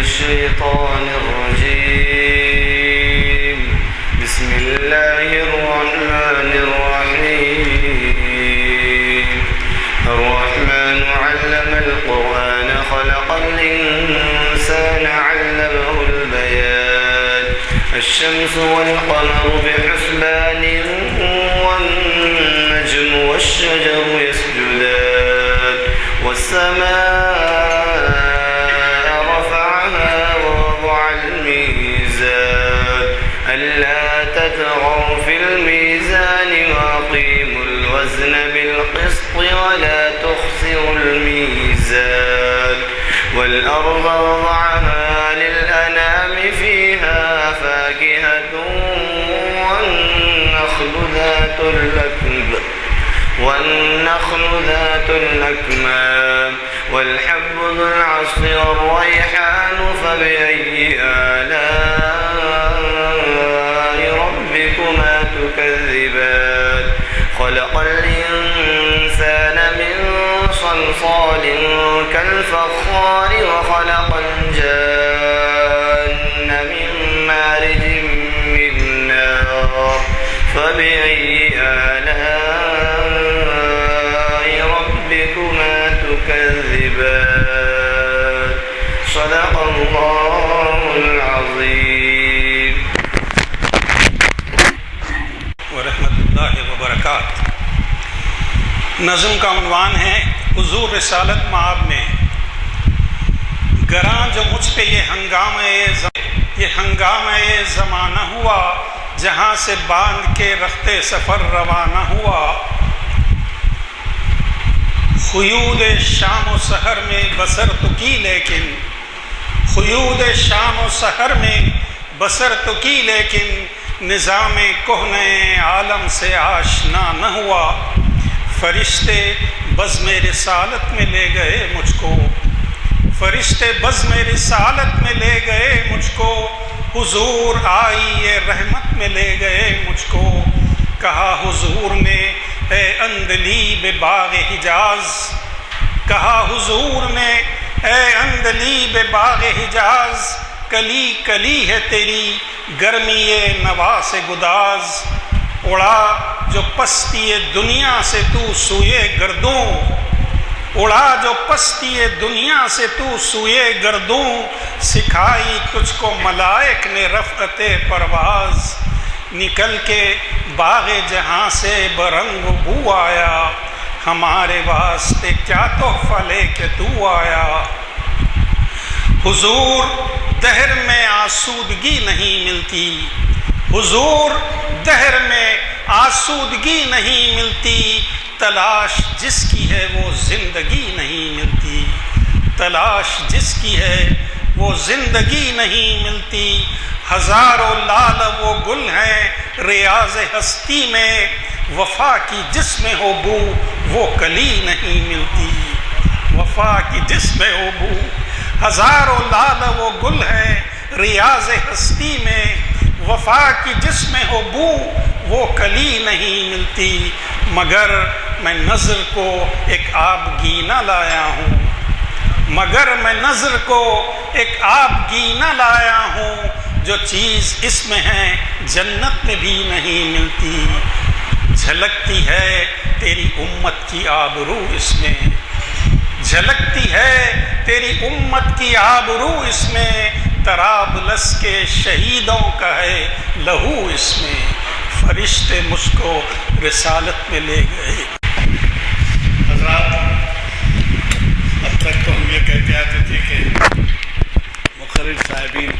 الشيطان الرجيم. بسم الله الرحمن الرحيم. الرحمن علم القرآن خلق الإنسان علمه البيان. الشمس والقمر بحسبان والنجم والشجر يسجدان والسماء رفعها ووضع الميزان ألا تطغوا في الميزان وأقيموا الوزن بالقسط ولا تخسروا الميزان. والأرض وضعها للأنام فيها فاكهة والنخل ذات الأكمام والحب ذو العصف والريحان. فبأي آلاء ربكما تكذبان. خلق الإنسان من صلصال كالفخار وخلق الجان من مارج من نار. فبأي آلاء ربكما تكذبان. صدق الله العظيم. ورحمۃ اللہ وبرکاتہ. نظم کا عنوان ہے حضور رسالت مآب میں. گراں جو مجھ پہ یہ ہنگامہ زمانہ ہوا، جہاں سے باندھ کے رخت سفر روانہ ہوا. خیود شام و سحر میں بسر تو کی لیکن خیود شام و سحر میں بسر تو کی لیکن نظام کہنے عالم سے آشنا نہ ہوا. فرشتے بزم رسالت میں لے گئے مجھ کو، فرشتے بزم رسالت میں لے گئے مجھ کو. حضور آئی یہ رحمت میں لے گئے مجھ کو. کہا حضور نے اے اندلیب باغ حجاز، کہا حضور نے اے اندلیب باغ حجاز. کلی کلی ہے تیری گرمی نوا سے گداز. اڑا جو پستی دنیا سے تو سوئے گردوں، اڑا جو پستی دنیا سے تو سوئے گردوں. سکھائی تجھ کو ملائک نے رفعت پرواز. نکل کے باغ جہاں سے برنگ بو آیا. ہمارے واسطے کیا تحفہ لے کے تو آیا. حضور دہر میں آسودگی نہیں ملتی، حضور دہر میں آسودگی نہیں ملتی. تلاش جس کی ہے وہ زندگی نہیں ملتی، تلاش جس کی ہے وہ زندگی نہیں ملتی. ہزاروں لال وہ گل ہیں ریاض ہستی میں. وفا کی جس میں ہو بو وہ کلی نہیں ملتی، وفا کی جس میں ہو بو. ہزاروں لال وہ گل ہیں ریاض ہستی میں. وفا کی جس میں ہو بو وہ کلی نہیں ملتی. مگر میں نظر کو ایک آبگینہ لایا ہوں، مگر میں نظر کو ایک آبگینہ لایا ہوں. جو چیز اس میں ہے جنت میں بھی نہیں ملتی. جھلکتی ہے تیری امت کی آبرو اس میں، جھلکتی ہے تیری امت کی آبرو اس میں. طرابلس کے شہیدوں کا ہے لہو اس میں. فرشتے مجھ کو رسالت میں لے گئے. حضرات، اب تک تو ہم یہ کہتے آتے تھے کہ مقرر صاحبین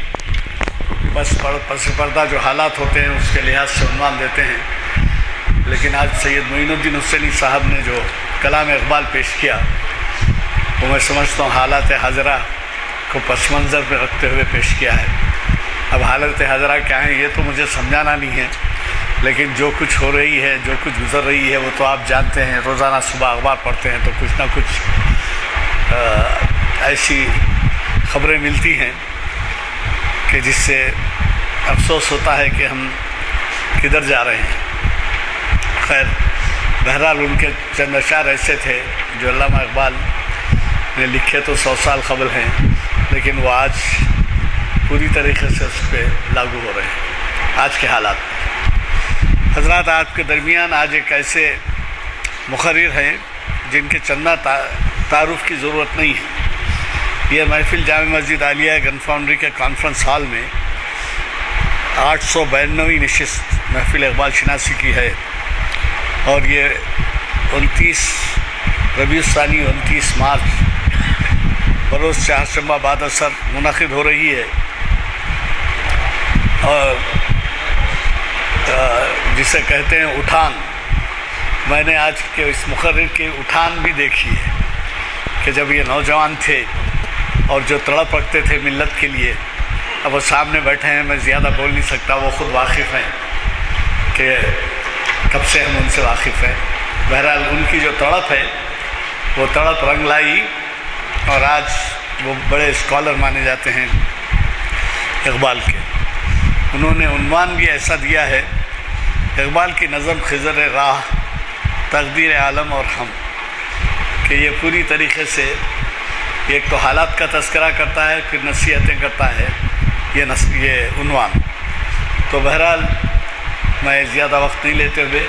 بس پس پردہ جو حالات ہوتے ہیں اس کے لحاظ سے عنوان دیتے ہیں. لیکن آج سید معین الدین حسینی صاحب نے جو کلام اقبال پیش کیا وہ میں سمجھتا ہوں حالات حاضرہ کو پس منظر پہ رکھتے ہوئے پیش کیا ہے. اب حالت حاضرہ کیا ہیں یہ تو مجھے سمجھانا نہیں ہے، لیکن جو کچھ ہو رہی ہے، جو کچھ گزر رہی ہے وہ تو آپ جانتے ہیں. روزانہ صبح اخبار پڑھتے ہیں تو کچھ نہ کچھ ایسی خبریں ملتی ہیں کہ جس سے افسوس ہوتا ہے کہ ہم کدھر جا رہے ہیں. خیر، بہرحال ان کے چند اشعار ایسے تھے جو علامہ اقبال نے لکھے تو 100 سال قبل ہیں، لیکن وہ آج پوری طریقے سے اس پہ لاگو ہو رہے ہیں آج کے حالات میں۔ حضرات، آپ کے درمیان آج ایک ایسے مقرر ہیں جن کے چندہ تعارف کی ضرورت نہیں ہے۔ یہ محفل جامع مسجد عالیہ گن فاؤنڈری کے کانفرنس ہال میں 892ویں نشست محفل اقبال شناسی کی ہے، اور یہ 29 ربیع الثانی 29 مارچ بروز چہارشنبہ بعد اثر منعقد ہو رہی ہے، اور جسے کہتے ہیں اٹھان۔ میں نے آج کے اس مقرر کی اٹھان بھی دیکھی ہے کہ جب یہ نوجوان تھے اور جو تڑپ رکھتے تھے ملت کے لیے، اب وہ سامنے بیٹھے ہیں، میں زیادہ بول نہیں سکتا، وہ خود واقف ہیں کہ کب سے ہم ان سے واقف ہیں۔ بہرحال ان کی جو تڑپ ہے وہ تڑپ رنگ لائی، اور آج وہ بڑے اسکالر مانے جاتے ہیں اقبال کے۔ انہوں نے عنوان بھی ایسا دیا ہے، اقبال کی نظم خضر راہ، تقدیر عالم اور ہم، کہ یہ پوری طریقے سے ایک تو حالات کا تذکرہ کرتا ہے، پھر نصیحتیں کرتا ہے یہ عنوان۔ تو بہرحال میں زیادہ وقت نہیں لیتے ہوئے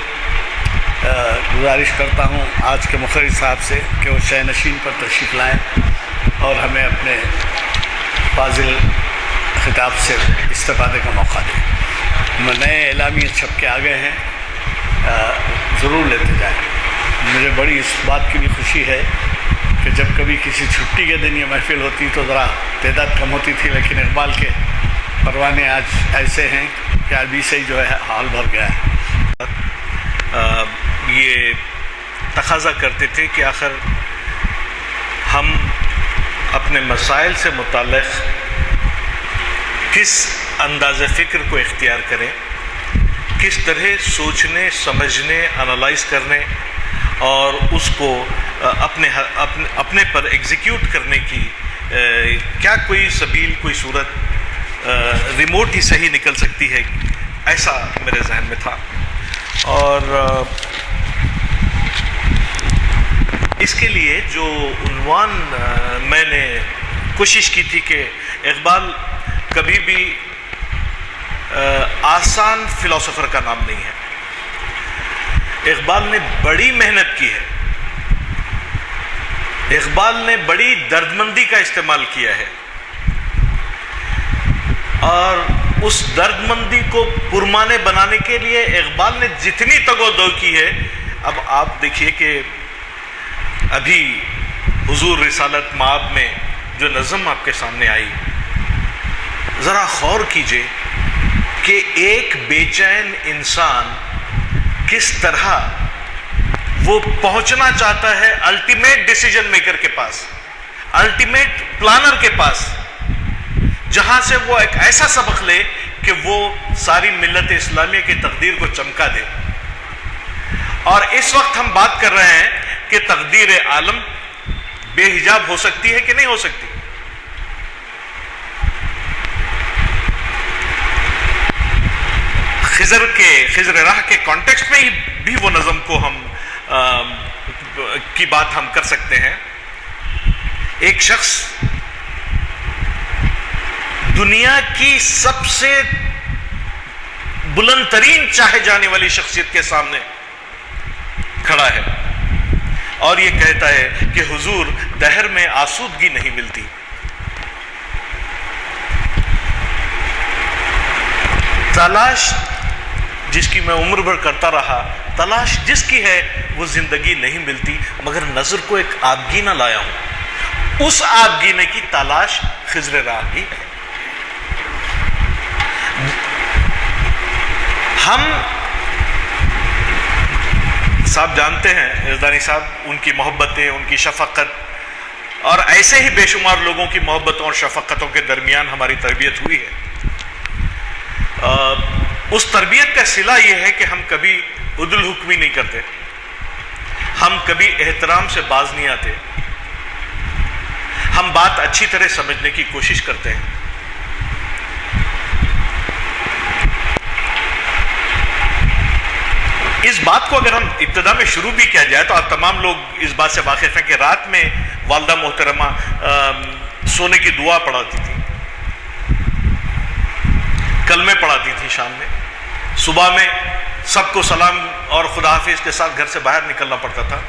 گزارش کرتا ہوں آج کے مقرر صاحب سے کہ وہ شہ نشین پر تشریف لائیں اور ہمیں اپنے فاضل خطاب سے استفادے کا موقع دیں۔ نئے اعلامیے چھپ کے آ گئے ہیں، ضرور لیتے جائیں۔ مجھے بڑی اس بات کی بھی خوشی ہے کہ جب کبھی کسی چھٹی کے دن یہ محفل ہوتی تو ذرا تعداد کم ہوتی تھی، لیکن اقبال کے پروانے آج ایسے ہیں کہ ابھی سے ہی جو ہے حال بھر گیا ہے۔ یہ تقاضا کرتے تھے کہ آخر ہم اپنے مسائل سے متعلق کس انداز فکر کو اختیار کریں، کس طرح سوچنے، سمجھنے، انالائز کرنے اور اس کو اپنے پر ایگزیکیوٹ کرنے کی کیا کوئی سبیل، کوئی صورت ریموٹ ہی صحیح نکل سکتی ہے، ایسا میرے ذہن میں تھا۔ اور اس کے لیے جو عنوان میں نے کوشش کی تھی کہ اقبال کبھی بھی آسان فلاسفر کا نام نہیں ہے، اقبال نے بڑی محنت کی ہے، اقبال نے بڑی دردمندی کا استعمال کیا ہے، اور اس دردمندی کو پرمانے بنانے کے لیے اقبال نے جتنی تگ و دو کی ہے۔ اب آپ دیکھیے کہ ابھی حضور رسالت مآب میں جو نظم آپ کے سامنے آئی، ذرا غور کیجئے کہ ایک بے چین انسان کس طرح وہ پہنچنا چاہتا ہے الٹیمیٹ ڈیسیجن میکر کے پاس، الٹیمیٹ پلانر کے پاس، جہاں سے وہ ایک ایسا سبق لے کہ وہ ساری ملت اسلامیہ کی تقدیر کو چمکا دے۔ اور اس وقت ہم بات کر رہے ہیں کہ تقدیر عالم بے حجاب ہو سکتی ہے کہ نہیں ہو سکتی۔ خضر راہ کے کانٹیکسٹ میں بھی وہ نظم کو کی بات ہم کر سکتے ہیں۔ ایک شخص دنیا کی سب سے بلند ترین چاہے جانے والی شخصیت کے سامنے کھڑا ہے اور یہ کہتا ہے کہ حضور دہر میں آسودگی نہیں ملتی، تلاش جس کی میں عمر بھر کرتا رہا، تلاش جس کی ہے وہ زندگی نہیں ملتی، مگر نظر کو ایک آبگینہ لایا ہوں، اس آبگینے کی تلاش خضر راہ کی ہے۔ ہم صاحب جانتے ہیں یزدانی صاحب، ان کی محبتیں، ان کی شفقت اور ایسے ہی بے شمار لوگوں کی محبتوں اور شفقتوں کے درمیان ہماری تربیت ہوئی ہے۔ اس تربیت کا صلہ یہ ہے کہ ہم کبھی عدل حکمی نہیں کرتے، ہم کبھی احترام سے باز نہیں آتے، ہم بات اچھی طرح سمجھنے کی کوشش کرتے ہیں۔ اس بات کو اگر ہم ابتدا میں شروع بھی کیا جائے تو آپ تمام لوگ اس بات سے واقف ہیں کہ رات میں والدہ محترمہ سونے کی دعا پڑھاتی تھی، کلمے پڑھاتی تھی شام میں، صبح میں سب کو سلام اور خدا حافظ کے ساتھ گھر سے باہر نکلنا پڑتا تھا،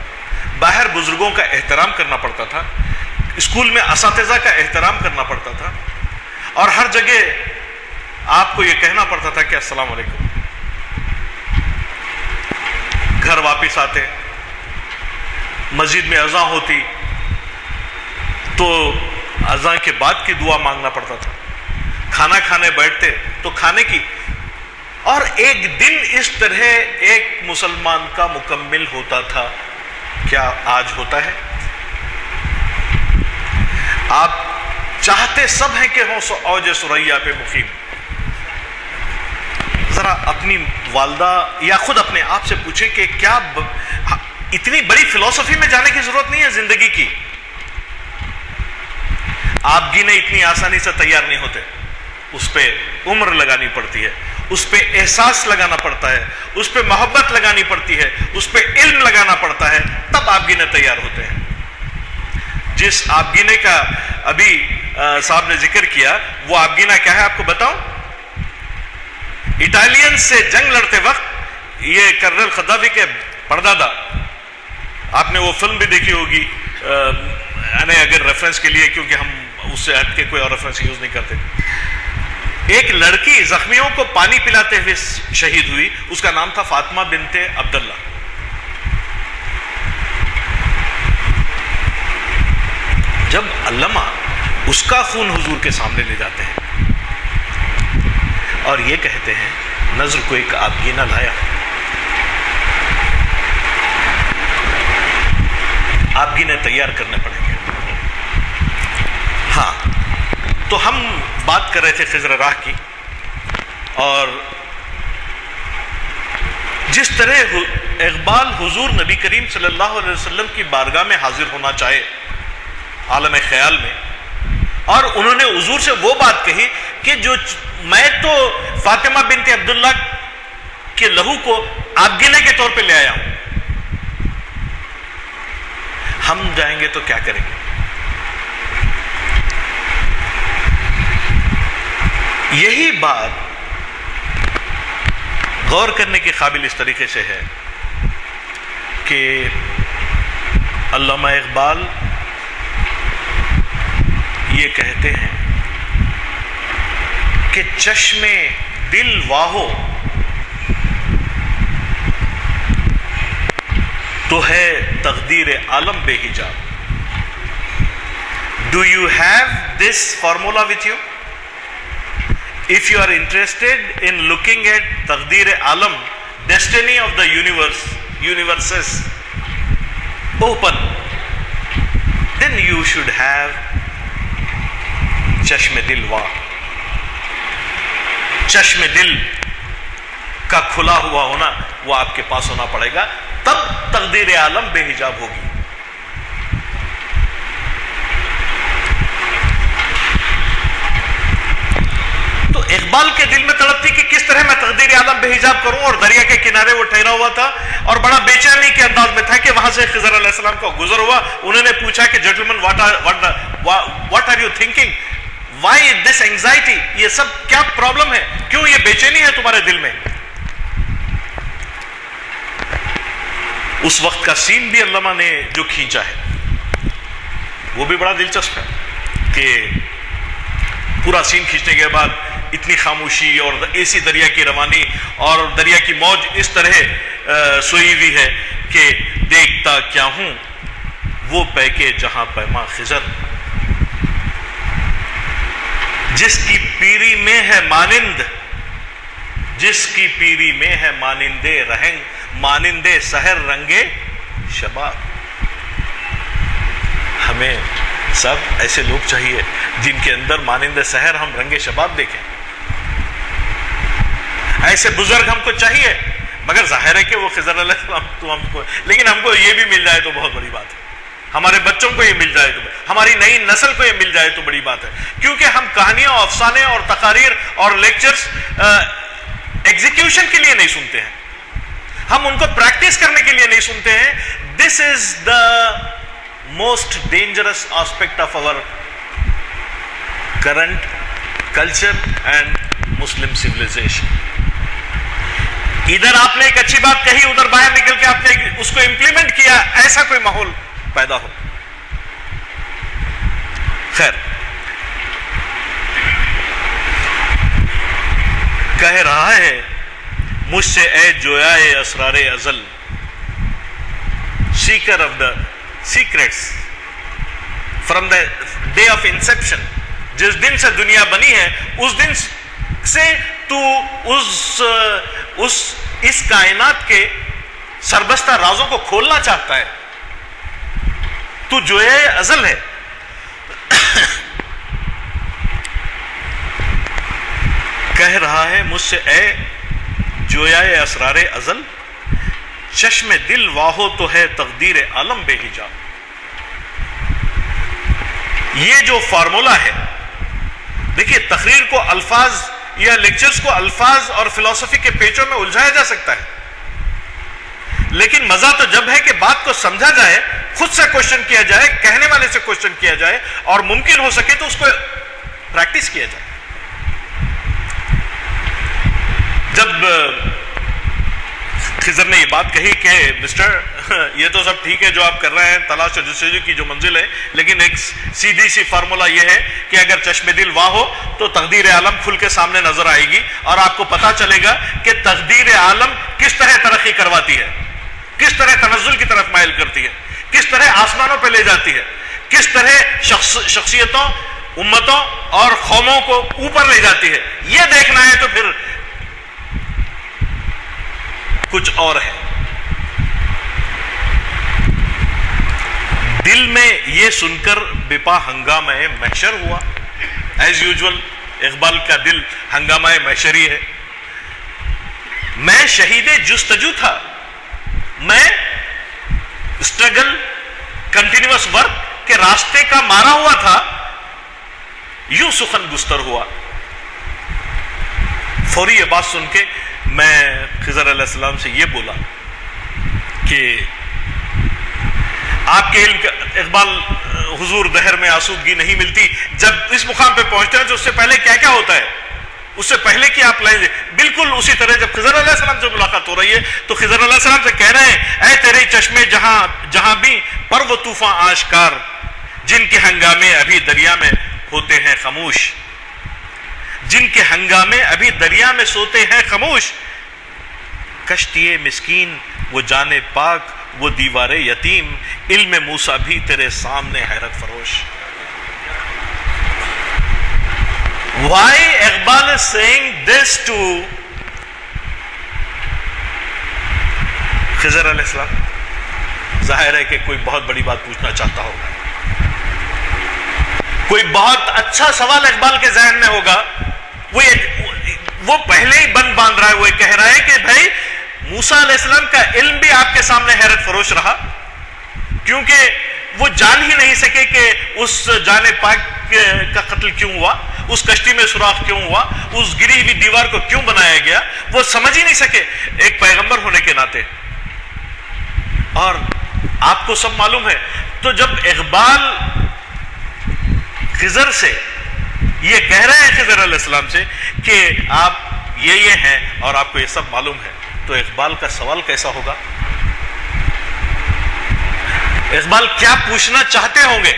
باہر بزرگوں کا احترام کرنا پڑتا تھا، اسکول میں اساتذہ کا احترام کرنا پڑتا تھا، اور ہر جگہ آپ کو یہ کہنا پڑتا تھا کہ السلام علیکم۔ گھر واپس آتے، مسجد میں اذان ہوتی تو اذان کے بعد کی دعا مانگنا پڑتا تھا، کھانا کھانے بیٹھتے تو کھانے کی، اور ایک دن اس طرح ایک مسلمان کا مکمل ہوتا تھا۔ کیا آج ہوتا ہے؟ آپ چاہتے سب ہیں کہ ہوں اوج ثریا پہ مقیم۔ ذرا اپنی والدہ یا خود اپنے آپ سے پوچھیں کہ کیا اتنی بڑی فلسفی میں جانے کی ضرورت نہیں ہے زندگی کی؟ آپ گینے اتنی آسانی سے تیار نہیں ہوتے، اس پہ عمر لگانی پڑتی ہے، اس پہ احساس لگانا پڑتا ہے، اس پہ محبت لگانی پڑتی ہے، اس پہ علم لگانا پڑتا ہے، تب آپ گینے تیار ہوتے ہیں۔ جس آپ گینے کا ابھی صاحب نے ذکر کیا، وہ آپ گینا کیا ہے آپ کو بتاؤں؟ اٹالین سے جنگ لڑتے وقت یہ کرنل خدافی کے پردادا، آپ نے وہ فلم بھی دیکھی ہوگی، اگر ریفرنس کے لیے، کیونکہ ہم اس سے ہٹ کے کوئی اور ریفرنس یوز نہیں کرتے، ایک لڑکی زخمیوں کو پانی پلاتے ہوئے شہید ہوئی، اس کا نام تھا فاطمہ بنت عبداللہ۔ جب علامہ اس کا خون حضور کے سامنے لے جاتے ہیں اور یہ کہتے ہیں نظر کو ایک آبگینہ لایا، آبگینے تیار کرنے پڑیں گے۔ ہاں، تو ہم بات کر رہے تھے خضر راہ کی، اور جس طرح اقبال حضور نبی کریم صلی اللہ علیہ وسلم کی بارگاہ میں حاضر ہونا چاہے عالم خیال میں، اور انہوں نے حضور سے وہ بات کہی کہ جو میں تو فاطمہ بنت عبداللہ کے لہو کو آبگینے کے طور پہ لے آیا ہوں، ہم جائیں گے تو کیا کریں گے؟ یہی بات غور کرنے کے قابل اس طریقے سے ہے کہ علامہ اقبال یہ کہتے ہیں کہ چشم دل واہو تو ہے تقدیر عالم بے حجاب۔ Do you have this formula with you? If you are interested in looking at Taqdeer Alam, destiny of the universes open, then you should have Chashme Dil Wa. Chashme Dil کا کھلا ہوا ہونا وہ آپ کے پاس ہونا پڑے گا، تب تقدیر عالم بے حجاب ہوگی۔ تو اقبال کے دل میں تڑپ تھی کہ کس طرح میں تقدیر عالم بے حجاب کروں، اور دریا کے کنارے وہ ٹھہرا ہوا تھا اور بڑا بے چینی کے انداز میں تھا کہ وہاں سے خضر علیہ السلام کا گزر ہوا۔ انہوں نے پوچھا کہ gentleman what are you thinking, why this anxiety, یہ سب کیا پرابلم ہے، کیوں یہ بے چینی ہے تمہارے دل میں؟ اس وقت کا سین بھی علامہ نے جو کھینچا ہے وہ بھی بڑا دلچسپ ہے کہ پورا سین کھینچنے کے بعد اتنی خاموشی اور ایسی دریا کی روانی اور دریا کی موج اس طرح سوئی ہوئی ہے کہ دیکھتا کیا ہوں وہ پے کے جہاں پیما خضر، جس کی پیری میں ہے مانند، جس کی پیری میں ہے مانندے رہنگ، مانندے سحر رنگے شباب۔ ہمیں سب ایسے لوگ چاہیے جن کے اندر مانندے سحر ہم رنگے شباب دیکھیں، ایسے بزرگ ہم کو چاہیے، مگر ظاہر ہے کہ وہ خضر علیہ السلام تو ہم کو، لیکن ہم کو یہ بھی مل جائے تو بہت بڑی بات ہے، ہمارے بچوں کو یہ مل جائے تو، ہماری نئی نسل کو یہ مل جائے تو بڑی بات ہے، کیونکہ ہم کہانیاں، افسانے اور تقاریر اور لیکچرز ایگزیکیوشن کے لیے نہیں سنتے ہیں، ہم ان کو پریکٹس کرنے کے لیے نہیں سنتے ہیں۔ This is the most dangerous aspect of our current culture and Muslim civilization. ادھر آپ نے ایک اچھی بات کہی, ادھر باہر نکل کے آپ نے اس کو امپلیمنٹ کیا, ایسا کوئی ماحول پیدا ہو. خیر, کہہ رہا ہے مجھ سے اے جویائے اسرار ازل, seeker of the secrets from the day of inception, جس دن سے دنیا بنی ہے اس دن سے تو اس کائنات کے سربستہ رازوں کو کھولنا چاہتا ہے. تو جویائے ازل ہے. کہہ رہا ہے مجھ سے اے جویائے اسرار ازل, چشم دل واہو تو ہے تقدیر عالم بے حجاب. یہ جو فارمولا ہے, دیکھیے تقریر کو الفاظ یا لیکچرز کو الفاظ اور فلسفی کے پیچوں میں الجھایا جا سکتا ہے, لیکن مزہ تو جب ہے کہ بات کو سمجھا جائے, خود سے کوشچن کیا جائے, کہنے والے سے کوشچن کیا جائے, اور ممکن ہو سکے تو اس کو پریکٹس کیا جائے. جب خضر نے یہ بات کہی کہ مسٹر یہ تو سب ٹھیک ہے جو آپ کر رہے ہیں, تلاش و جستجو کی جو منزل ہے, لیکن ایک سیدھی سی فارمولا یہ ہے کہ اگر چشم دل واہ ہو تو تقدیر عالم کھل کے سامنے نظر آئے گی, اور آپ کو پتا چلے گا کہ تقدیر عالم کس طرح ترقی کرواتی ہے, کس طرح تنزل کی طرف مائل کرتی ہے, کس طرح آسمانوں پہ لے جاتی ہے, کس طرح شخصیتوں, امتوں اور قوموں کو اوپر لے جاتی ہے. یہ دیکھنا ہے تو پھر کچھ اور ہے. دل میں یہ سن کر بپا ہنگامہ محشر ہوا. ایز یوزول اقبال کا دل ہنگامہ محشری ہے. میں شہید جستجو تھا, میں اسٹرگل کنٹینیوس ورک کے راستے کا مارا ہوا تھا, یوں سخن گستر ہوا. فوری یہ بات سن کے میں خضر علیہ السلام سے یہ بولا کہ آپ کے علم کا اقبال حضور دہر میں آسودگی نہیں ملتی. جب اس مقام پہ پہنچتے ہیں تو اس سے پہلے کیا کیا ہوتا ہے, اس سے پہلے کی آپ لائیں. بالکل اسی طرح جب خضر علیہ السلام سے ملاقات ہو رہی ہے تو خضر علیہ السلام سے کہہ رہے ہیں اے تیرے چشمے جہاں بھی پر وہ طوفان آشکار, جن کے ہنگامے ابھی دریا میں ہوتے ہیں خاموش, جن کے ہنگامے ابھی دریا میں سوتے ہیں خاموش. کشتی مسکین وہ جانے پاک وہ دیوار یتیم, علم موسیٰ بھی تیرے سامنے حیرت فروش. Why Iqbal is saying this to خضر علیہ السلام؟ ظاہر ہے کہ کوئی بہت بڑی بات پوچھنا چاہتا ہوگا, کوئی بہت اچھا سوال اقبال کے ذہن میں ہوگا. وہ پہلے ہی بند باندھ رہا ہے, وہ کہہ رہا ہے کہ بھائی موسیٰ علیہ السلام کا علم بھی آپ کے سامنے حیرت فروش رہا, کیونکہ وہ جان ہی نہیں سکے کہ اس جان پاک کا قتل کیوں ہوا, اس کشتی میں سوراخ کیوں ہوا, اس گری ہوئی دیوار کو کیوں بنایا گیا, وہ سمجھ ہی نہیں سکے ایک پیغمبر ہونے کے ناطے. اور آپ کو سب معلوم ہے. تو جب اقبال خضر سے یہ کہہ رہے ہیں, خضر علیہ السلام سے, کہ آپ یہ ہیں اور آپ کو یہ سب معلوم ہے, تو اقبال کا سوال کیسا ہوگا؟ اقبال کیا پوچھنا چاہتے ہوں گے؟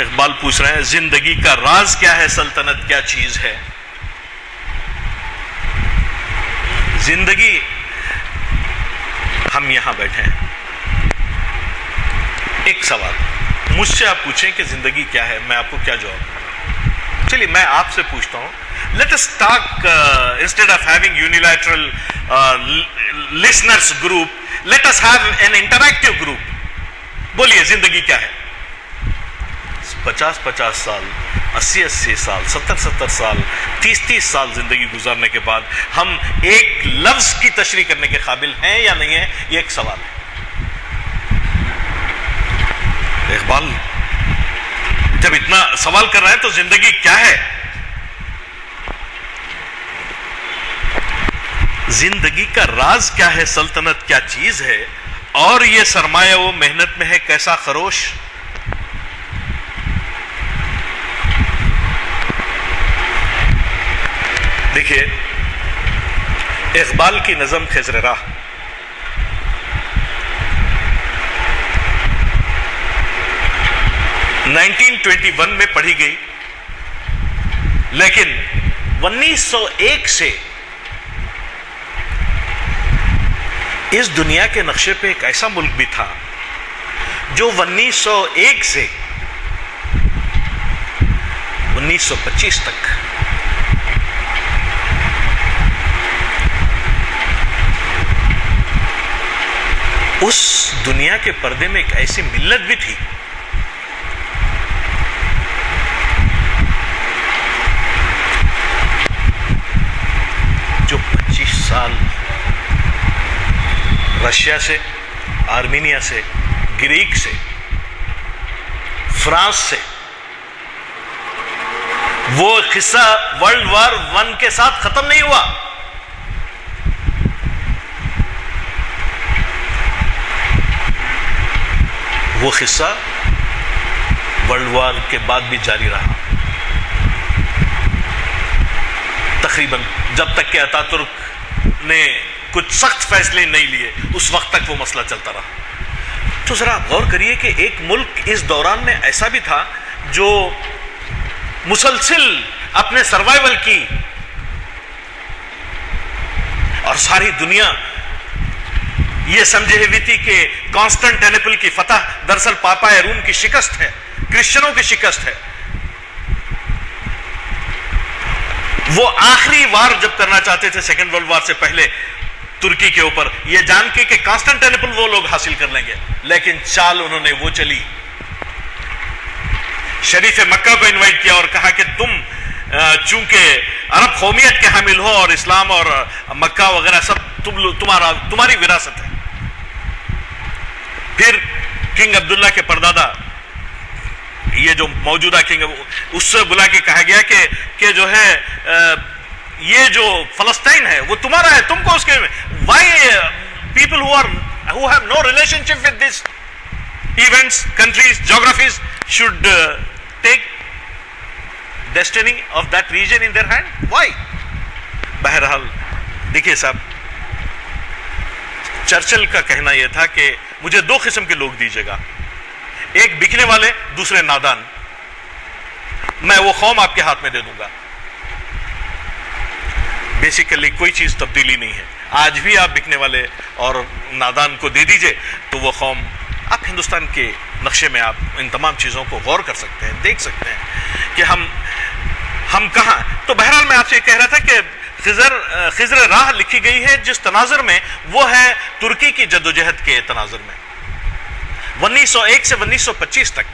اقبال پوچھ رہے ہیں زندگی کا راز کیا ہے, سلطنت کیا چیز ہے. زندگی, ہم یہاں بیٹھے ہیں, ایک سوال مجھ سے آپ پوچھیں کہ زندگی کیا ہے, میں آپ کو کیا جواب دوں؟ چلیے میں آپ سے پوچھتا ہوں. Let us talk instead of having unilateral listeners group, let us have an interactive group. بولیے زندگی کیا ہے؟ 50 سال, 80 سال, 70 سال, 30 سال زندگی گزارنے کے بعد ہم ایک لفظ کی تشریح کرنے کے قابل ہیں یا نہیں ہیں, یہ ایک سوال ہے. اقبال جب اتنا سوال کر رہے ہیں تو زندگی کیا ہے؟ زندگی کا راز کیا ہے, سلطنت کیا چیز ہے, اور یہ سرمایہ وہ محنت میں ہے کیسا خروش. دیکھیے اقبال کی نظم خضر راہ 1921 میں پڑھی گئی، لیکن 1901 سے اس دنیا کے نقشے پہ ایک ایسا ملک بھی تھا جو 1901 سے 1925 تک اس دنیا کے پردے میں ایک ایسی ملت بھی تھی جو 25 سال رشیا سے، آرمینیا سے، گریک سے، فرانس سے، وہ قصہ ورلڈ وار 1 کے ساتھ ختم نہیں ہوا. وہ قصہ ورلڈ وار کے بعد بھی جاری رہا، تقریباً جب تک کہ اتا ترک نے کچھ سخت فیصلے نہیں لیے اس وقت تک وہ مسئلہ چلتا رہا. تو ذرا غور کریے کہ ایک ملک اس دوران میں ایسا بھی تھا جو مسلسل اپنے سروائیول کی، اور ساری دنیا یہ سمجھے ہوئی تھی کہ کانسٹنٹینپل کی فتح دراصل پاپا روم کی شکست ہے، کرسچنوں کی شکست ہے. وہ آخری وار جب کرنا چاہتے تھے سیکنڈ ورلڈ وار سے پہلے ترکی کے اوپر، یہ جان کے کہ کانسٹنٹینپل وہ لوگ حاصل کر لیں گے، لیکن چال انہوں نے وہ چلی. شریف مکہ کو انوائٹ کیا اور کہا کہ تم چونکہ عرب قومیت کے حامل ہو اور اسلام اور مکہ وغیرہ سب تمہاری وراثت ہے. پھر کنگ عبداللہ کے پردادا، یہ جو موجودہ کنگ ہے، اس سے بلا کے کہا گیا کہ جو ہے یہ جو فلسطین ہے وہ تمہارا ہے، تم کو اس کے why people who have no relationship with this events, countries, geographies should take destiny of that region in their hand. Why? بہرحال دیکھیے صاحب، چرچل کا کہنا یہ تھا کہ مجھے 2 قسم کے لوگ دیجیے گا، ایک بکنے والے، دوسرے نادان. میں وہ قوم آپ کے ہاتھ میں دے دوں گا. بیسیکلی کوئی چیز تبدیلی نہیں ہے. آج بھی آپ بکنے والے اور نادان کو دے دیجئے تو وہ قوم، آپ ہندوستان کے نقشے میں آپ ان تمام چیزوں کو غور کر سکتے ہیں، دیکھ سکتے ہیں کہ ہم کہاں. تو بہرحال میں آپ سے یہ کہہ رہا تھا کہ خضر راہ لکھی گئی ہے جس تناظر میں، وہ ہے ترکی کی جدوجہد کے تناظر میں 1901 سے 1925 تک،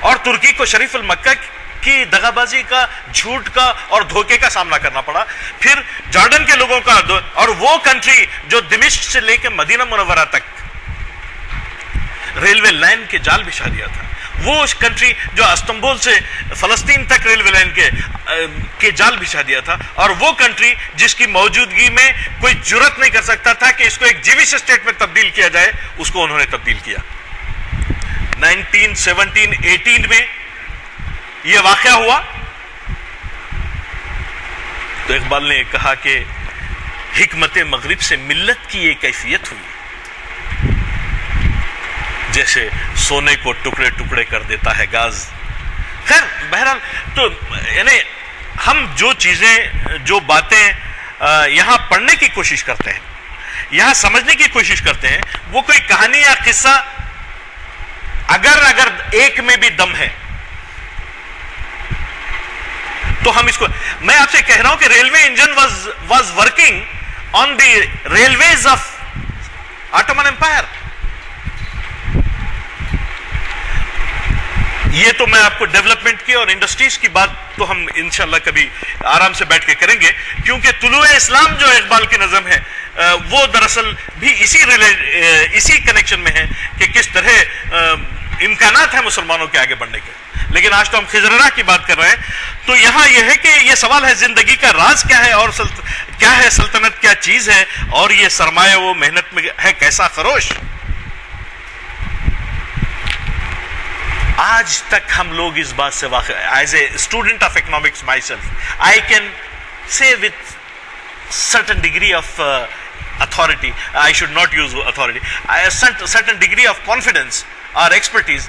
اور ترکی کو شریف المکہ کی دغا بازی کا، جھوٹ کا اور دھوکے کا سامنا کرنا پڑا. پھر جارڈن کے لوگوں کا، اور وہ کنٹری جو دمشق سے لے کے مدینہ منورہ تک ریلوے لائن کے جال بچھا دیا تھا، وہ کنٹری جو استنبول سے فلسطین تک ریلوے لائن کے جال بچھا دیا تھا، اور وہ کنٹری جس کی موجودگی میں کوئی جرت نہیں کر سکتا تھا کہ اس کو ایک جیوش اسٹیٹ میں تبدیل کیا جائے، اس کو انہوں نے تبدیل کیا. 1917-18 میں یہ واقعہ ہوا تو اقبال نے کہا کہ حکمت مغرب سے ملت کی یہ کیفیت ہوئی جیسے سونے کو ٹکڑے ٹکڑے کر دیتا ہے گاز. خیر بہرحال تو یعنی ہم جو چیزیں، جو باتیں یہاں پڑھنے کی کوشش کرتے ہیں، یہاں سمجھنے کی کوشش کرتے ہیں، وہ کوئی کہانی یا قصہ اگر ایک میں بھی دم ہے تو ہم اس کو، میں آپ سے کہہ رہا ہوں کہ railway engine was working on the railways of Ottoman empire. یہ تو میں آپ کو ڈیولپمنٹ کی اور انڈسٹریز کی بات تو ہم انشاءاللہ کبھی آرام سے بیٹھ کے کریں گے، کیونکہ طلوع اسلام جو اقبال کی نظم ہے وہ دراصل بھی اسی کنیکشن میں ہے کہ کس طرح امکانات ہیں مسلمانوں کے آگے بڑھنے کے. لیکن آج تو ہم خضر راہ کی بات کر رہے ہیں، تو یہاں یہ ہے کہ یہ سوال ہے زندگی کا راز کیا ہے اور کیا ہے سلطنت کیا چیز ہے اور یہ سرمایہ وہ محنت میں ہے کیسا خروش. آج تک ہم لوگ اس بات سے واقع, as a student of economics my self, I can say with certain degree of authority, I should not use authority, a certain degree of confidence or expertise,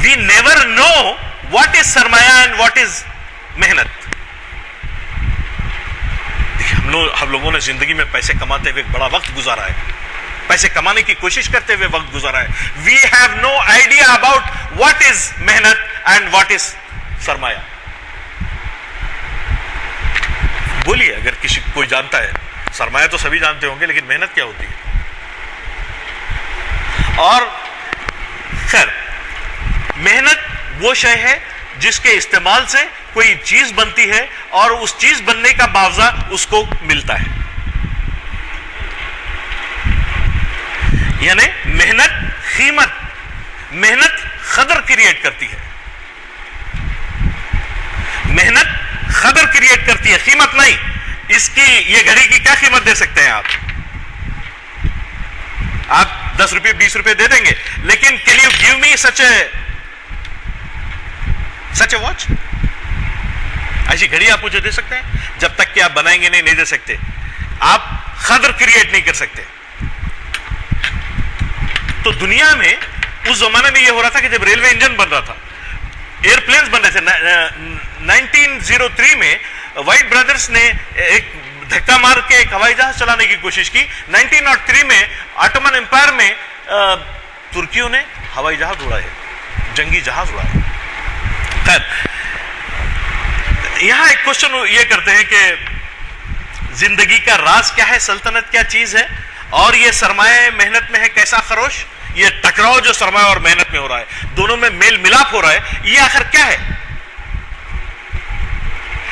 we never know what is sarmaya and what is mehnat. ہم لوگوں نے زندگی میں پیسے کماتے ہوئے بڑا وقت گزارا ہے, پیسے کمانے کی کوشش کرتے ہوئے وقت گزارا ہے. We have no idea about what is mehnat and what is sarmaya. بولیے اگر کسی کوئی جانتا ہے. سرمایہ تو سبھی جانتے ہوں گے, لیکن محنت کیا ہوتی ہے؟ اور خیر, محنت وہ شے ہے جس کے استعمال سے کوئی چیز بنتی ہے اور اس چیز بننے کا معاوضہ اس کو ملتا ہے. یعنی محنت قیمت, محنت قدر کریٹ کرتی ہے. محنت قدر کریٹ کرتی ہے, قیمت نہیں. اس کی یہ گھڑی کی کیا قیمت دے سکتے ہیں آپ 10 روپے 20 روپے دے دیں گے, لیکن can you give me such a watch؟ ایسی گھڑی آپ مجھے دے سکتے ہیں؟ جب تک کہ آپ بنائیں گے نہیں دے سکتے. آپ قدر کریٹ نہیں کر سکتے. تو دنیا میں اس زمانے میں یہ ہو رہا تھا کہ جب ریلوے انجن بن رہا تھا, ایئر پلینز بن رہے تھے. 1903 میں وائٹ برادرز نے ایک دھکا مار کے ایک ہوائی جہاز چلانے کی کوشش کی. 1903 میں آٹومن امپائر میں ترکیوں نے ہوائی جہاز اڑائے, جنگی جہاز اڑائے. خیر, یہاں ایک کوشچن یہ کرتے ہیں کہ زندگی کا راز کیا ہے, سلطنت کیا چیز ہے, اور یہ سرمایہ محنت میں ہے کیسا خروش. یہ ٹکراؤ جو سرمایہ اور محنت میں ہو رہا ہے, دونوں میں میل ملاپ ہو رہا ہے, یہ آخر کیا ہے؟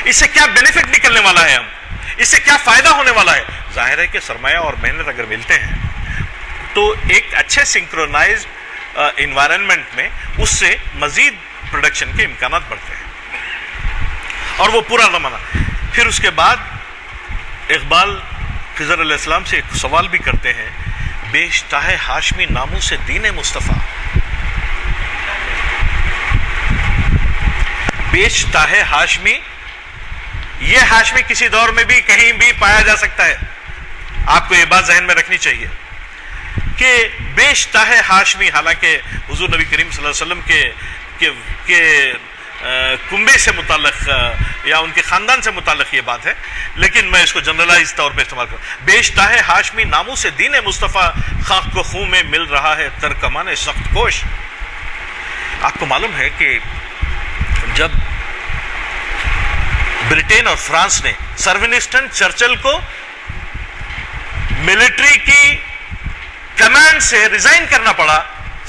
اس سے کیا بینیفٹ نکلنے والا ہے, ہم اس سے کیا فائدہ ہونے والا ہے؟ ظاہر ہے کہ سرمایہ اور محنت اگر ملتے ہیں تو ایک اچھے سنکرونائزڈ انوائرمنٹ میں اس سے مزید پروڈکشن کے امکانات بڑھتے ہیں, اور وہ پورا زمانہ. پھر اس کے بعد اقبال خضر علیہ السلام سے ایک سوال بھی کرتے ہیں, بیشتاہ ہاشمی ناموں سے دین مصطفیٰ. بیشتاہ ہاشمی, یہ ہاشمی کسی دور میں بھی کہیں بھی پایا جا سکتا ہے. آپ کو یہ بات ذہن میں رکھنی چاہیے کہ بیشتاہ ہاشمی, حالانکہ حضور نبی کریم صلی اللہ علیہ وسلم کے کنبے سے متعلق یا ان کے خاندان سے متعلق یہ بات ہے, لیکن میں اس کو جنرلائز طور پہ استعمال کروں. بیشتاہ ہاشمی ناموں سے دین مصطفیٰ, خاک کو خوں میں مل رہا ہے ترکمان سخت کوش. آپ کو معلوم ہے کہ جب برٹین اور فرانس نے سر ونسٹن چرچل کو ملٹری کی کمانڈ سے ریزائن کرنا پڑا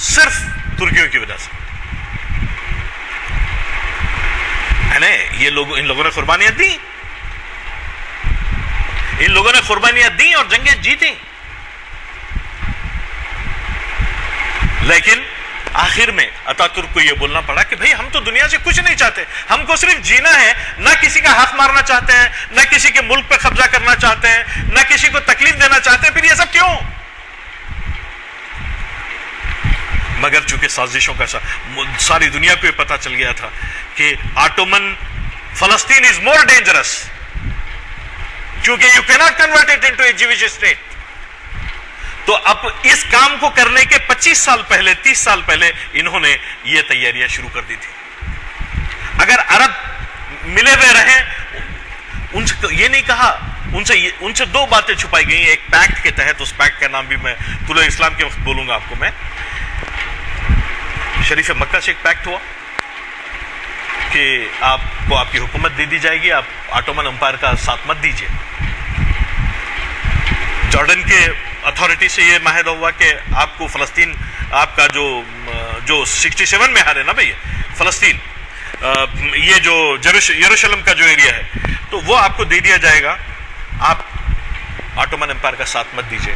صرف ترکیوں کی وجہ سے. یہ لوگ, ان لوگوں نے قربانیاں دی, ان لوگوں نے قربانیاں دی اور جنگیں جیتی, لیکن آخر میں اتا ترک کو یہ بولنا پڑا کہ بھئی ہم تو دنیا سے کچھ نہیں چاہتے, ہم کو صرف جینا ہے, نہ کسی کا حق مارنا چاہتے ہیں, نہ کسی کے ملک پہ قبضہ کرنا چاہتے ہیں, نہ کسی کو تکلیف دینا چاہتے ہیں. پھر یہ سب کیوں؟ مگر چونکہ سازشوں کا ساری دنیا کو یہ پتا چل گیا تھا کہ آٹومن فلسطین از مور ڈینجرس, کیونکہ you cannot convert it into a Jewish state. تو اب اس کام کو کرنے کے 25 سال پہلے 30 سال پہلے انہوں نے یہ تیاریاں شروع کر دی تھی. اگر عرب ملے ہوئے رہیں, ان سے یہ نہیں کہا, ان سے 2 باتیں چھپائی گئی. ایک پیکٹ کے تحت, اس پیکٹ کا نام بھی میں طلوع اسلام کے وقت بولوں گا آپ کو. میں شریف مکہ سے ایک پیکٹ ہوا کہ آپ کو آپ کی حکومت دے دی جائے گی, آپ آٹومن امپائر کا ساتھ مت دیجیے. جارڈن کے اتھارٹی سے یہ معاہدہ ہوا کہ آپ کو فلسطین, آپ کا جو 67 میں ہارے نا بھائی فلسطین, یہ جو یروشلم کا جو ایریا ہے, تو وہ آپ کو دے دیا جائے گا, آپ آٹومن امپائر کا ساتھ مت دیجیے.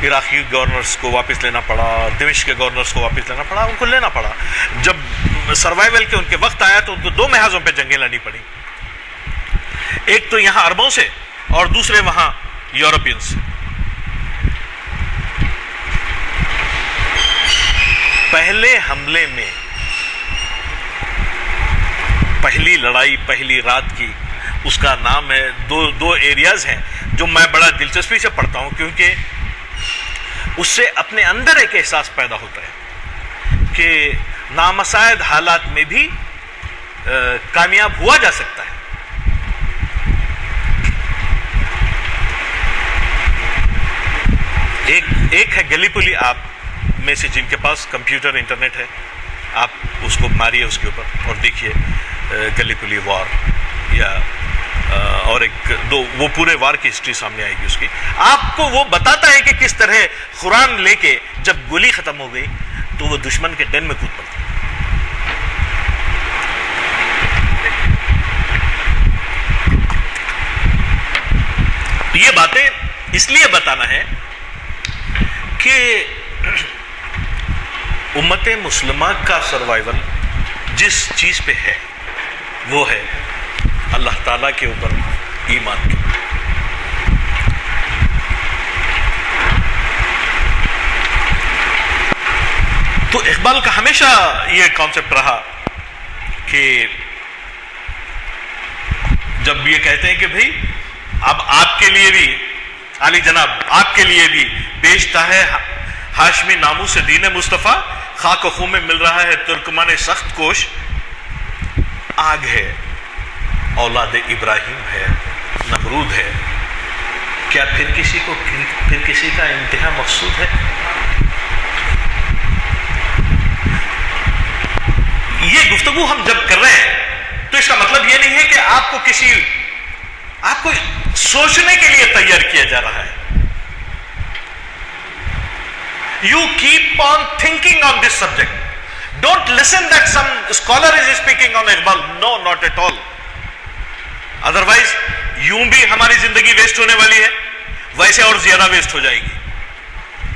عراقی گورنرز کو واپس لینا پڑا, دمشق کے گورنرز کو واپس لینا پڑا, ان کو لینا پڑا. جب سروائیول کے ان کے وقت آیا تو ان کو 2 محاذوں پہ جنگیں لڑنی پڑی. ایک تو یہاں عربوں سے اور دوسرے وہاں یورپین سے. پہلے حملے میں پہلی لڑائی پہلی رات کی اس کا نام ہے، دو ایریاز ہیں جو میں بڑا دلچسپی سے پڑھتا ہوں، کیونکہ اس سے اپنے اندر ایک احساس پیدا ہوتا ہے کہ نامساعد حالات میں بھی کامیاب ہوا جا سکتا ہے. ایک ہے گلی پلی، آپ میں سے جن کے پاس کمپیوٹر انٹرنیٹ ہے آپ اس کو ماریے اس کے اوپر اور دیکھیے گلی پلی وار، یا اور ایک دو وہ پورے وار کی ہسٹری سامنے آئے گی اس کی. آپ کو وہ بتاتا ہے کہ کس طرح قرآن لے کے جب گولی ختم ہو گئی تو وہ دشمن کے ڈن میں کود پڑتا. یہ باتیں اس لیے بتانا ہے کہ امت مسلمہ کا سروائیول جس چیز پہ ہے وہ ہے اللہ تعالیٰ کے اوپر ایمان کے. تو اقبال کا ہمیشہ یہ کانسیپٹ رہا کہ جب یہ کہتے ہیں کہ بھئی اب آپ کے لیے بھی علی جناب آپ کے لیے بھی بیچتا ہے ہاشمی ناموں سے دین مصطفیٰ، خاک و خون میں مل رہا ہے ترکمان سخت کوش، آگ ہے اولاد ابراہیم ہے نمرود ہے، کیا پھر کسی کا انتہا مقصود ہے؟ یہ گفتگو ہم جب کر رہے ہیں تو اس کا مطلب یہ نہیں ہے کہ آپ کو سوچنے کے لیے تیار کیا جا رہا ہے. You keep on thinking on this subject. Don't listen that some scholar is speaking on Iqbal. No, not at all. Otherwise, یوں بھی ہماری زندگی ویسٹ ہونے والی ہے، ویسے اور زیادہ ویسٹ ہو جائے گی.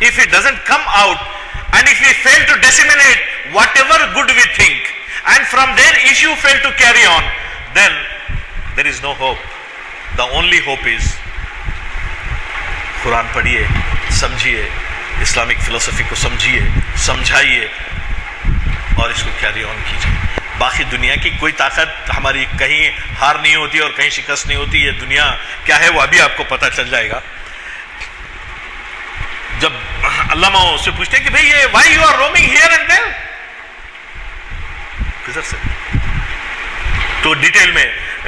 If it doesn't come out and if we fail to disseminate whatever good we think and from there issue fail to carry on, then there is no hope. The only hope is قرآن پڑھیے، سمجھیے، Islamic فلسفی کو سمجھیے، سمجھائیے اور اس کو carry on کیجیے. باقی دنیا کی کوئی طاقت ہماری کہیں ہار نہیں ہوتی اور کہیں شکست نہیں ہوتی. یہ دنیا کیا ہے وہ ابھی آپ کو پتہ چل جائے گا. جب علامہ سے پوچھتے ہیں کہ بھئی یہ why you are roaming here and there، کدھر سے، تو ڈیٹیل میں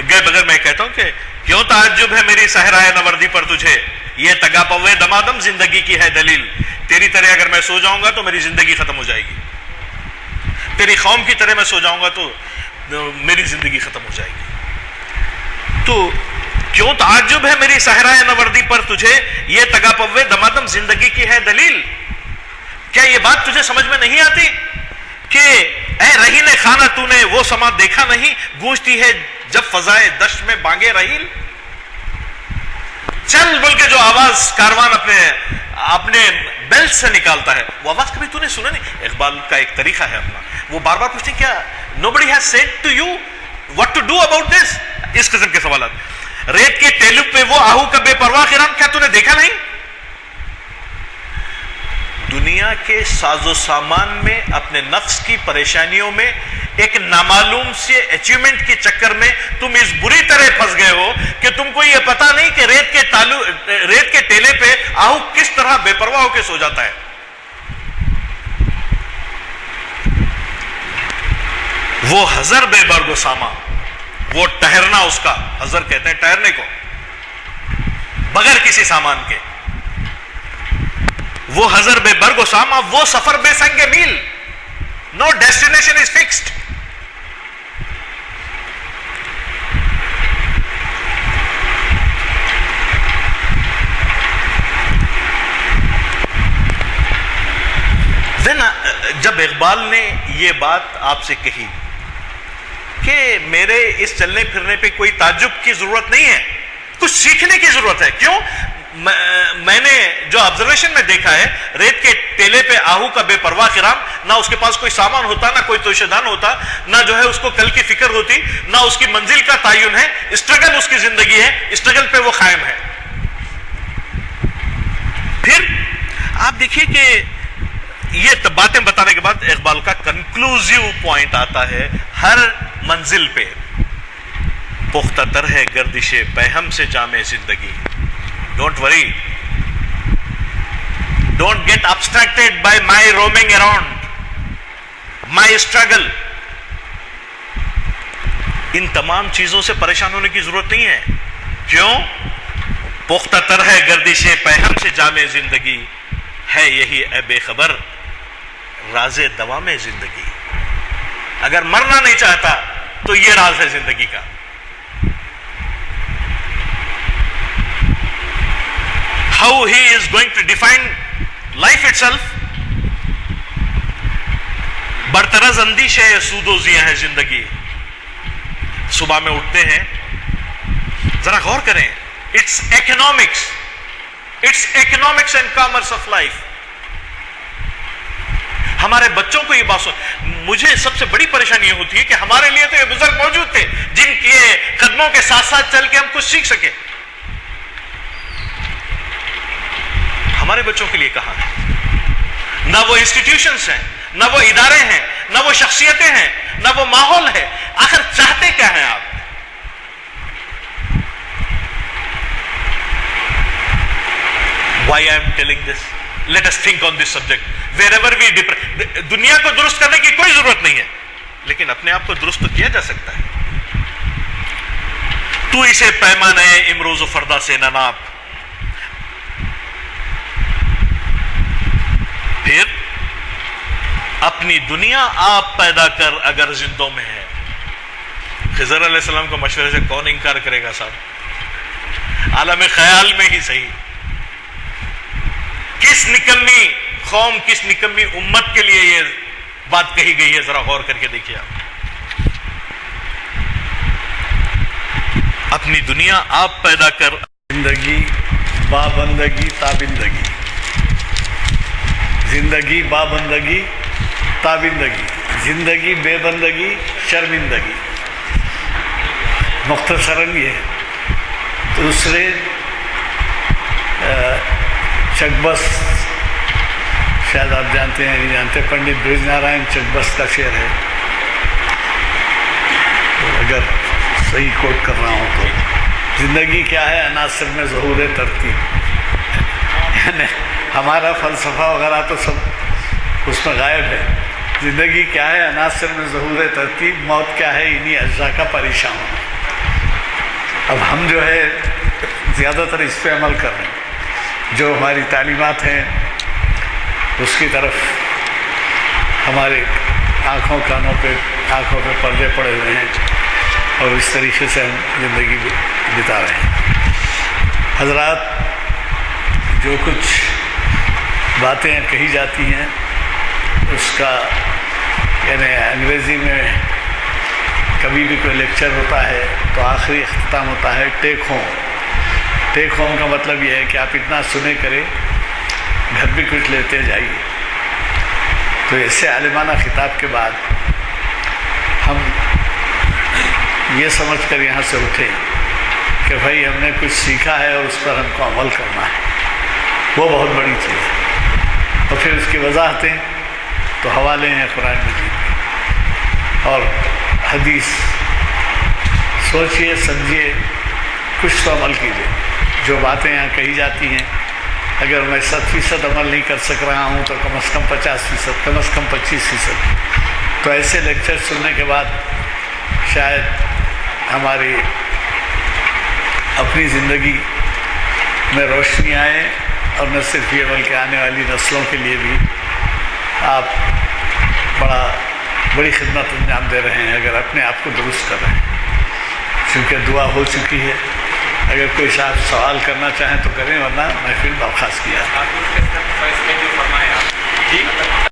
گئے بغیر میں کہتا ہوں کہ کیوں تعجب ہے میری صحرائے نوردی پر تجھے، یہ تگا پوے دمادم زندگی کی ہے دلیل. تیری طرح اگر میں سو جاؤں گا تو میری زندگی ختم ہو جائے گی، تیری قوم کی طرح میں سو جاؤں گا تو میری زندگی ختم ہو جائے گی. تو کیوں تعجب ہے میری صحرائے نوردی پر تجھے، یہ تگا پوے دمادم زندگی کی ہے دلیل. کیا یہ بات تجھے سمجھ میں نہیں آتی کہ اے رہین خانہ تو نے وہ سما دیکھا نہیں، گونجتی ہے جب فضائے دشت میں بانگے رحیل. چل بول کے جو آواز کاروان اپنے بیلٹ سے نکالتا ہے، وہ آواز کبھی تو نے سنا نہیں. اقبال کا ایک طریقہ ہے اپنا، وہ بار بار پوچھتے ہیں کیا nobody has said to you what to do about this، اس قسم کے سوالات. ریت کے ٹیلو پہ وہ آہو کا بے پرواہ قرآن، کیا تو نے دیکھا نہیں؟ دنیا کے ساز و سامان میں اپنے نفس کی پریشانیوں میں ایک نامعلوم سے اچیومنٹ کے چکر میں تم اس بری طرح پھنس گئے ہو کہ تم کو یہ پتا نہیں کہ ریت کے ٹیلے پہ آہو کس طرح بے پرواہ ہو کے سو جاتا ہے. وہ حضر بے برگ و ساما، وہ ٹہرنا، اس کا حضر کہتے ہیں ٹہرنے کو بغیر کسی سامان کے. وہ حضر بے برگ و ساما، وہ سفر بے سنگ میل. No destination is fixed. جب اقبال نے یہ بات آپ سے کہی کہ میرے اس چلنے پھرنے پہ کوئی تعجب کی ضرورت نہیں ہے، کچھ سیکھنے کی ضرورت ہے. کیوں؟ میں نے جو آبزرویشن میں دیکھا ہے، ریت کے ٹیلے پہ آہو کا بے پرواہ کرام، نہ اس کے پاس کوئی سامان ہوتا، نہ کوئی توشیدان ہوتا، نہ جو ہے اس کو کل کی فکر ہوتی، نہ اس کی منزل کا تعین ہے، اسٹرگل اس کی زندگی ہے، اسٹرگل پہ وہ قائم ہے۔ پھر آپ دیکھیے کہ یہ باتیں بتانے کے بعد اقبال کا کنکلوزیو پوائنٹ آتا ہے، ہر منزل پہ پختہ تر ہے گردش پیہم سے جامع زندگی۔ Don't worry. Don't get abstracted by my roaming around, my struggle. ان تمام چیزوں سے پریشان ہونے کی ضرورت نہیں ہے۔ کیوں؟ پختہ تر ہے گردش پیہم سے جامع زندگی، ہے یہی اے بے خبر راز دوام زندگی۔ اگر مرنا نہیں چاہتا تو یہ راز ہے زندگی کا۔ How he is going to define life itself. برطرز اندیش ہے سود و زیاں ہے زندگی۔ صبح میں اٹھتے ہیں، ذرا غور کریں، it's economics and commerce of life۔ ہمارے بچوں کو یہ بات مجھے سب سے بڑی پریشانی یہ ہوتی ہے کہ ہمارے لیے تو یہ بزرگ موجود تھے جن کے قدموں کے ساتھ ساتھ چل کے ہم کچھ سیکھ سکے، ہمارے بچوں کے لیے کہاں ہے؟ نہ وہ انسٹیٹیوشنز ہیں، نہ وہ ادارے ہیں، نہ وہ شخصیتیں ہیں، نہ وہ ماحول ہے۔ آخر چاہتے کیا ہیں آپ؟ Why I am telling this? Let us think on this subject. Wherever we دنیا کو درست کرنے کی کوئی ضرورت نہیں ہے، لیکن اپنے آپ کو درست تو کیا جا سکتا ہے۔ تو اسے پیمانے امروز و فردا سے نہ ناپ۔ پھر اپنی دنیا آپ پیدا کر اگر زندوں میں ہے۔ خضر علیہ السلام کو مشورے سے کون انکار کرے گا صاحب؟ عالم خیال میں ہی صحیح، کس نکمی قوم، کس نکمی امت کے لیے یہ بات کہی گئی ہے، ذرا غور کر کے دیکھیے آپ۔ اپنی دنیا آپ پیدا کر، زندگی بابندگی تابندگی، زندگی بابندگی تابندگی، زندگی بے بندگی شرمندگی۔ مختصراً یہ دوسرے چکبس، شاید آپ جانتے ہیں نہیں جانتے، پنڈت برج نارائن چکبس کا شعر ہے، اگر صحیح کوٹ کر رہا ہوں تو، زندگی کیا ہے عناصر میں ظہور ترتیب، یعنی ہمارا فلسفہ وغیرہ تو سب اس میں غائب ہے۔ زندگی کیا ہے عناصر میں ظہور ترتیب، موت کیا ہے انہی اجزاء کا پریشان ہونا۔ اب ہم جو ہے زیادہ تر اس پہ عمل کر رہے ہیں، جو ہماری تعلیمات ہیں اس کی طرف ہمارے آنکھوں پہ پردے پڑے ہوئے ہیں، اور اس طریقے سے ہم زندگی بتا رہے ہیں۔ حضرات، جو کچھ باتیں کہی جاتی ہیں اس کا یعنی انگریزی میں کبھی بھی کوئی لیکچر ہوتا ہے تو آخری اختتام ہوتا ہے ٹیک ہوم۔ ٹیک ہوم کا مطلب یہ ہے کہ آپ اتنا سنے کریں، گھر بھی کچھ لیتے جائیے۔ تو ایسے عالمانہ خطاب کے بعد ہم یہ سمجھ کر یہاں سے اٹھے کہ بھائی ہم نے کچھ سیکھا ہے اور اس پر ہم کو عمل کرنا ہے، وہ بہت بڑی چیز ہے۔ اور پھر اس کی وضاحتیں تو حوالے ہیں قرآن مجید کے اور حدیث۔ سوچئے سمجھیے، کچھ تو عمل کیجیے۔ جو باتیں یہاں کہی جاتی ہیں اگر میں 100% عمل نہیں کر سک رہا ہوں تو کم از کم 50%، کم از کم 25%۔ تو ایسے لیکچر سننے کے بعد شاید ہماری اپنی زندگی میں روشنی آئے، اور نہ صرف یہ بلکہ آنے والی نسلوں کے لیے بھی آپ بڑی خدمت انجام دے رہے ہیں اگر اپنے آپ کو درست کر رہے ہیں۔ چونکہ دعا ہو چکی ہے، اگر کوئی صاحب سوال کرنا چاہیں تو کریں، ورنہ محفل برخاست کیا۔